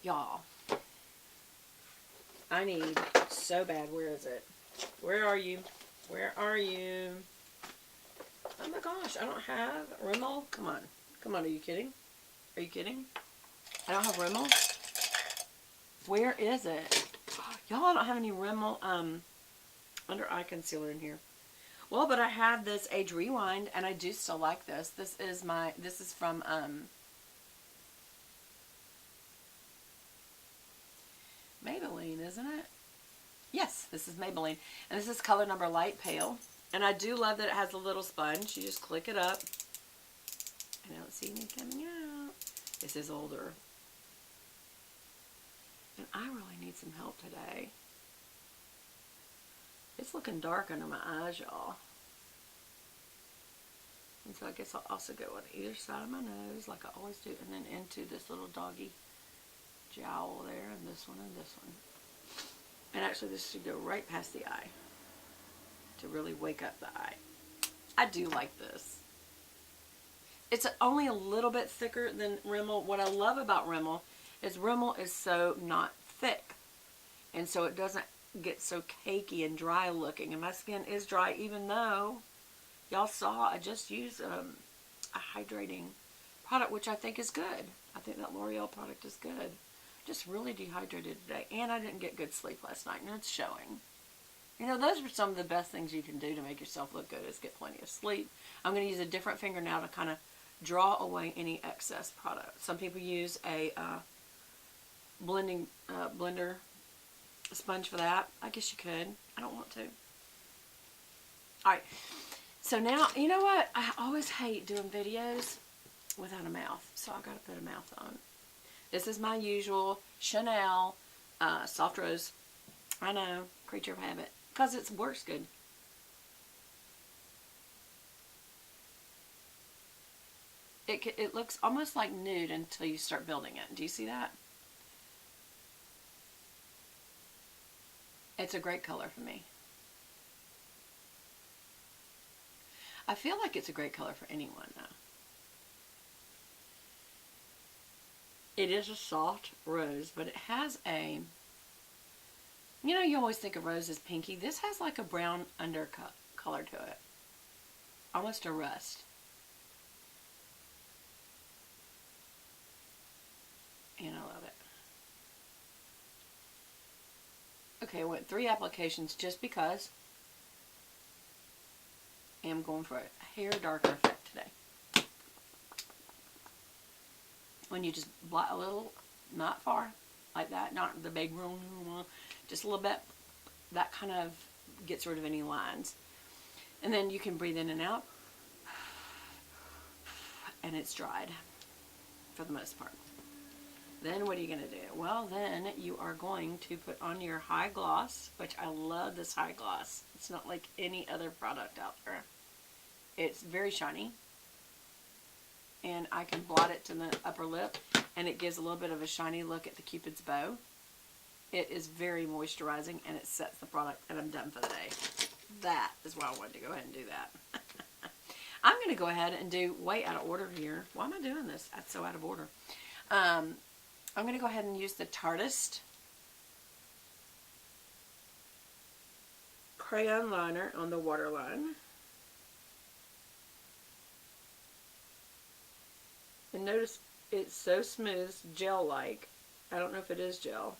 Y'all, I need so bad. Where is it? Where are you? Where are you? Oh my gosh, I don't have Rimmel. Come on. Come on, are you kidding? Are you kidding? I don't have Rimmel. Where is it? Y'all, I don't have any Rimmel under eye concealer in here. Well, but I have this Age Rewind, and I do still like this. This is from Maybelline, isn't it? Yes, this is Maybelline. And this is color number Light Pale. And I do love that it has a little sponge. You just click it up. I don't see any coming out. This is older. And I really need some help today. It's looking dark under my eyes, y'all. And so I guess I'll also go on either side of my nose like I always do. And then into this little doggy jowl there. And this one and this one. And actually this should go right past the eye. To really wake up the eye. I do like this. It's only a little bit thicker than Rimmel. What I love about Rimmel is so not thick. And so it doesn't get so cakey and dry looking. And my skin is dry even though y'all saw I just used a hydrating product, which I think is good. I think that L'Oreal product is good. Just really dehydrated today. And I didn't get good sleep last night. And it's showing. You know, those are some of the best things you can do to make yourself look good is get plenty of sleep. I'm going to use a different finger now to kind of draw away any excess product. Some people use a blender sponge for that. I guess you could. I don't want to. Alright. So now, you know what? I always hate doing videos without a mouth. So I've got to put a mouth on. This is my usual Chanel Soft Rose. I know. Creature of habit. Because it works good. It looks almost like nude until you start building it. Do you see that? It's a great color for me. I feel like it's a great color for anyone though. It is a soft rose, but it has a... You know, you always think of rose as pinky. This has like a brown color to it. Almost a rust. And I love it. Okay, I went 3 applications just because I am going for a hair darker effect today. When you just blot a little, not far, like that, not the big room, just a little bit, that kind of gets rid of any lines. And then you can breathe in and out, and it's dried for the most part. Then what are you going to do? Well, then you are going to put on your high gloss, which I love this high gloss. It's not like any other product out there. It's very shiny. And I can blot it to the upper lip, and it gives a little bit of a shiny look at the Cupid's bow. It is very moisturizing, and it sets the product, and I'm done for the day. That is why I wanted to go ahead and do that. I'm going to go ahead and do way out of order here. Why am I doing this? That's so out of order. I'm going to go ahead and use the Tarteist crayon liner on the waterline. And notice it's so smooth, gel-like. I don't know if it is gel,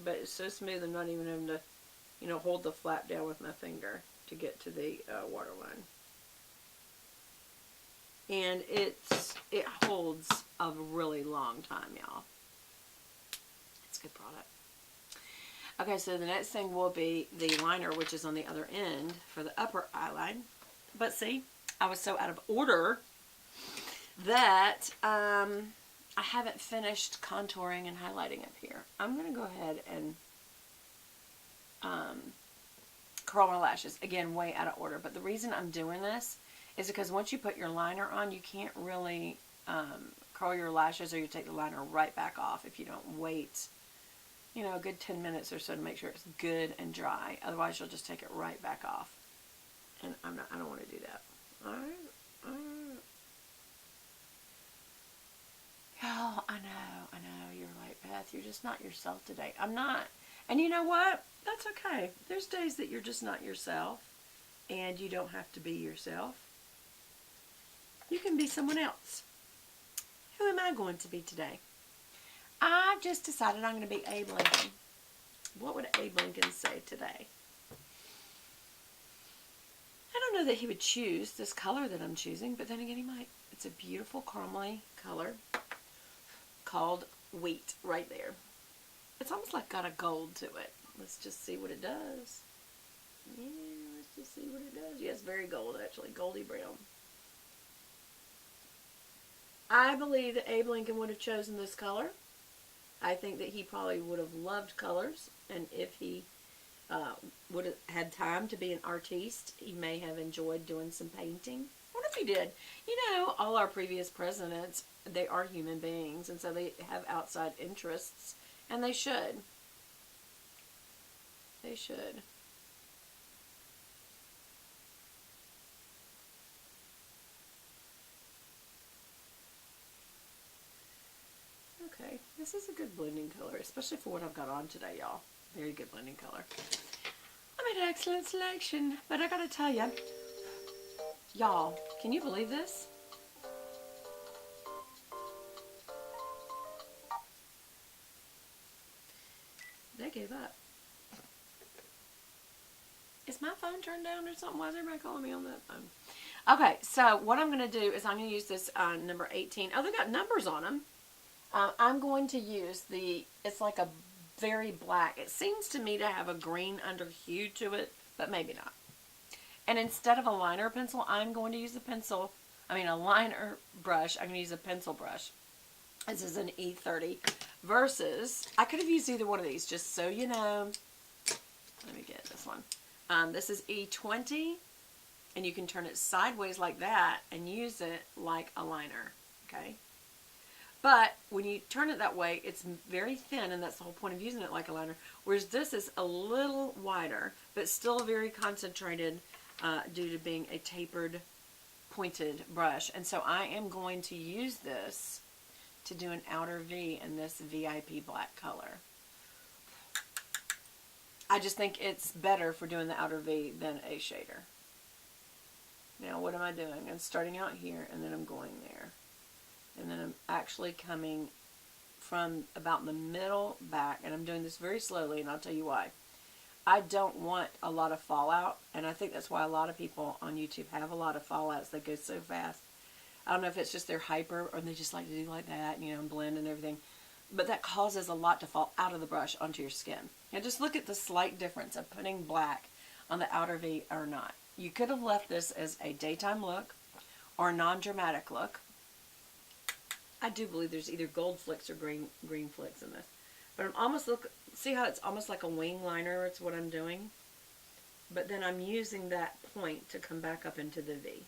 but it's so smooth I'm not even having to, you know, hold the flap down with my finger to get to the waterline. And it holds a really long time, y'all. It's a good product. Okay, so the next thing will be the liner, which is on the other end for the upper eyeline. But see, I was so out of order that I haven't finished contouring and highlighting up here. I'm going to go ahead and curl my lashes. Again, way out of order. But the reason I'm doing this is because once you put your liner on, you can't really curl your lashes, or you take the liner right back off if you don't wait, you know, a good 10 minutes or so to make sure it's good and dry. Otherwise, you'll just take it right back off. And I don't want to do that. Alright. Oh, I know. You're right, Beth. You're just not yourself today. I'm not. And you know what? That's okay. There's days that you're just not yourself, and you don't have to be yourself. You can be someone else. Who am I going to be today? I've just decided I'm going to be Abe Lincoln. What would Abe Lincoln say today? I don't know that he would choose this color that I'm choosing, but then again, he might. It's a beautiful caramely color called Wheat right there. It's almost like got a gold to it. Let's just see what it does. Yeah, let's just see what it does. Yes, very gold actually, goldy brown. I believe that Abe Lincoln would have chosen this color. I think that he probably would have loved colors, and if he would have had time to be an artiste, he may have enjoyed doing some painting. What if he did? You know, all our previous presidents, they are human beings, and so they have outside interests, and they should. They should. Okay, this is a good blending color, especially for what I've got on today, y'all. Very good blending color. I made an excellent selection, but I gotta tell you, y'all, can you believe this? They gave up. Is my phone turned down or something? Why is everybody calling me on that phone? Okay, so what I'm going to do is I'm going to use this number 18. Oh, they got numbers on them. I'm going to use it's like a very black. It seems to me to have a green under hue to it, but maybe not. And instead of a liner pencil, I'm going to use a liner brush. I'm going to use a pencil brush. This is an E30 versus, I could have used either one of these, just so you know. Let me get this one. This is E20, and you can turn it sideways like that and use it like a liner, okay? But when you turn it that way, it's very thin, and that's the whole point of using it like a liner, whereas this is a little wider, but still very concentrated due to being a tapered, pointed brush. And so I am going to use this to do an outer V in this VIP black color. I just think it's better for doing the outer V than a shader. Now what am I doing? I'm starting out here, and then I'm going there. And then I'm actually coming from about the middle back, and I'm doing this very slowly, and I'll tell you why. I don't want a lot of fallout, and I think that's why a lot of people on YouTube have a lot of fallouts. They go so fast. I don't know if it's just they're hyper, or they just like to do like that, you know, and blend and everything. But that causes a lot to fall out of the brush onto your skin. Now just look at the slight difference of putting black on the outer V or not. You could have left this as a daytime look or a non-dramatic look. I do believe there's either gold flicks or green flicks in this. But I'm almost see how it's almost like a wing liner. It's what I'm doing. But then I'm using that point to come back up into the V.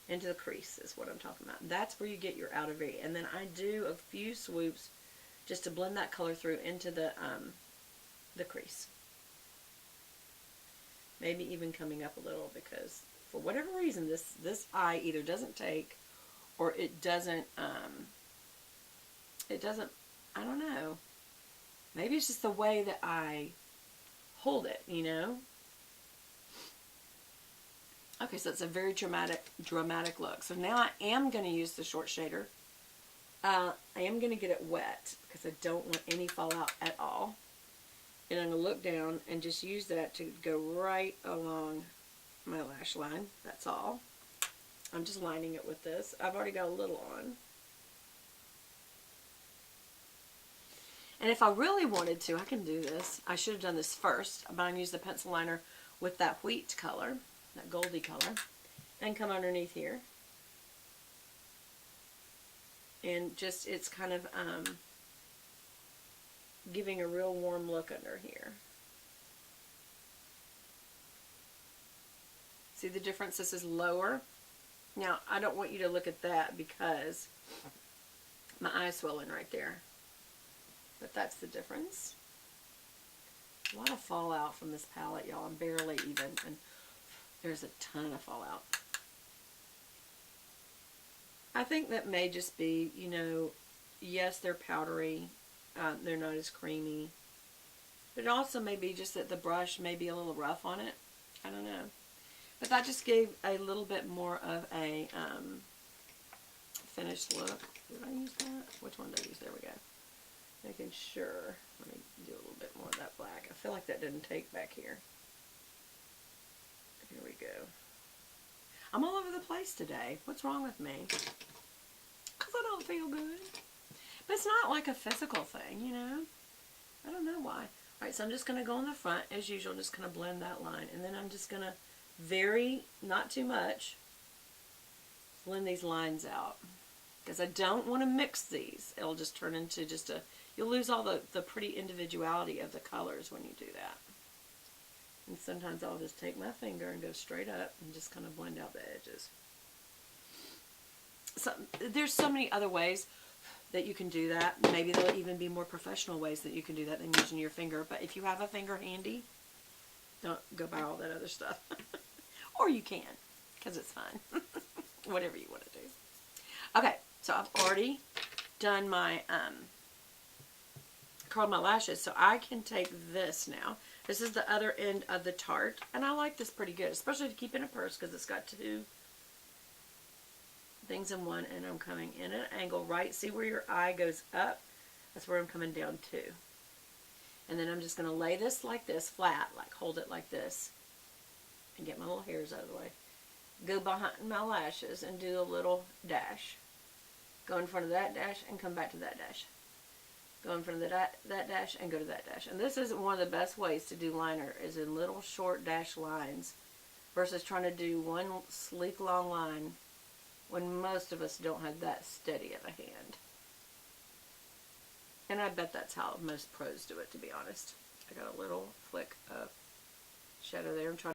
Into the crease is what I'm talking about. That's where you get your outer V. And then I do a few swoops just to blend that color through into the crease. Maybe even coming up a little, because for whatever reason this eye either doesn't take, or it doesn't, I don't know. Maybe it's just the way that I hold it, you know? Okay, so it's a very dramatic look. So now I am going to use the short shader. I am going to get it wet because I don't want any fallout at all. And I'm going to look down and just use that to go right along my lash line. That's all. I'm just lining it with this. I've already got a little on. And if I really wanted to, I can do this. I should have done this first, but I'm going to use the pencil liner with that wheat color, that goldy color, and come underneath here. And just, it's kind of giving a real warm look under here. See the difference? This is lower. Now, I don't want you to look at that because my eye's swelling right there. But that's the difference. A lot of fallout from this palette, y'all. I'm barely even, and there's a ton of fallout. I think that may just be, you know, yes, they're powdery. They're not as creamy. But it also may be just that the brush may be a little rough on it. I don't know. But that just gave a little bit more of a finished look. Did I use that? Which one did I use? There we go. Making sure. Let me do a little bit more of that black. I feel like that didn't take back here. Here we go. I'm all over the place today. What's wrong with me? Because I don't feel good. But it's not like a physical thing, you know? I don't know why. Alright, so I'm just going to go on the front, as usual, just going to blend that line. And then I'm just going to not too much, blend these lines out. Because I don't want to mix these. It'll just turn into just you'll lose all the pretty individuality of the colors when you do that. And sometimes I'll just take my finger and go straight up and just kind of blend out the edges. So there's so many other ways that you can do that. Maybe there'll even be more professional ways that you can do that than using your finger. But if you have a finger handy, don't go buy all that other stuff. Or you can, because it's fun. Whatever you want to do. Okay, so I've already done my, curled my lashes. So I can take this now. This is the other end of the Tarte, and I like this pretty good, especially to keep in a purse because it's got two things in one, and I'm coming in at an angle, right? See where your eye goes up? That's where I'm coming down to. And then I'm just going to lay this like this, flat, like hold it like this, and get my little hairs out of the way. Go behind my lashes and do a little dash. Go in front of that dash and come back to that dash. Go in front of that dash and go to that dash. And this is one of the best ways to do liner, is in little short dash lines versus trying to do one sleek long line when most of us don't have that steady of a hand. And I bet that's how most pros do it, to be honest. I got a little flick of shadow there. I'm trying